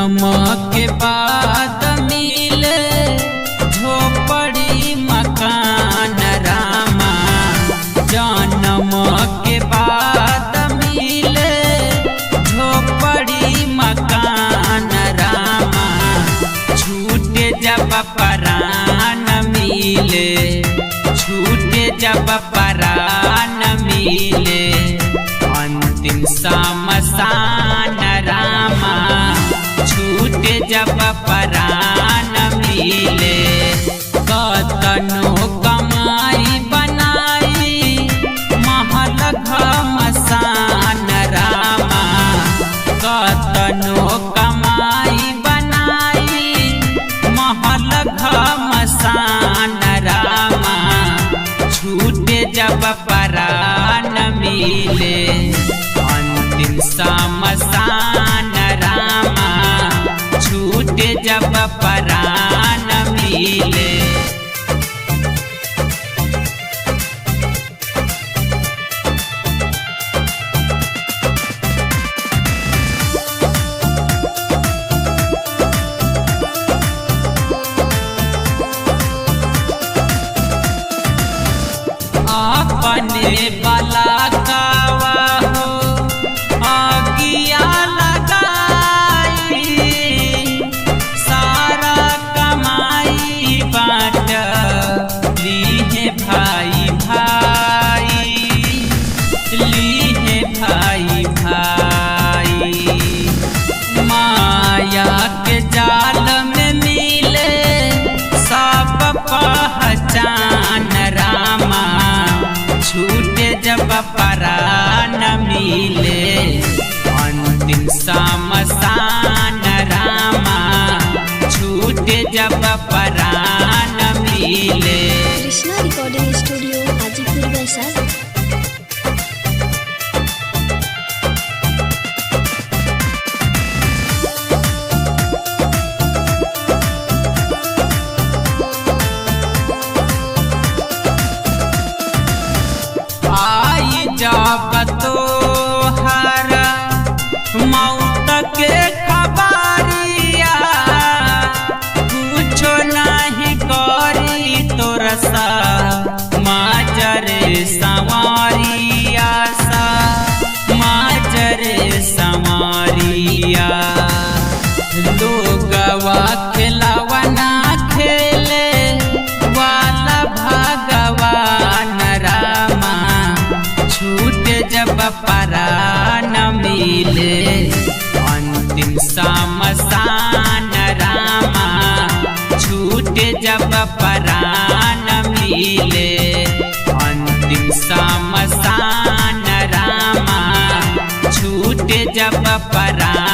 जन्म के बाद मिले झोपड़ी मकान रामा, जन्म के बाद मिले झोपड़ी मकान रामा, छूटे जब परान मिले, छूटे जब परान मिले, अंतिम समसान रामा, छूटे जब परान मिले। कतनो कमाई बनाई महल घमसान रामा, कतनो कमाई बनाई महल घमसान रामा, छूटे जब परान मिले, अंतिम समसान रामा, छूटे जब परान मिले। अपने बला कावा हो आगिया लगाई, सारा कमाई बाँट लीहे भाई भाई, लीहे भाई भाई, माया के जाल में मिले सब पहचान रामा, छूटे जब परान मिले, अंतिम समसान रामा, छूटे जब परान मिले। Krishna recording studio Hajipur Vaishali. जब तोहर मौत के खबरिया, कुछो नहीं करी तोर सा माजरे संवरिया, सा माजरे संवरिया, लोगवा खिलवना खेले वाला भगवान रामा, छूटे जब परान मिले, अंतिम समसान रामा, छूटे जब परान मिले, अंतिम समसान रामा, छूटे जब परान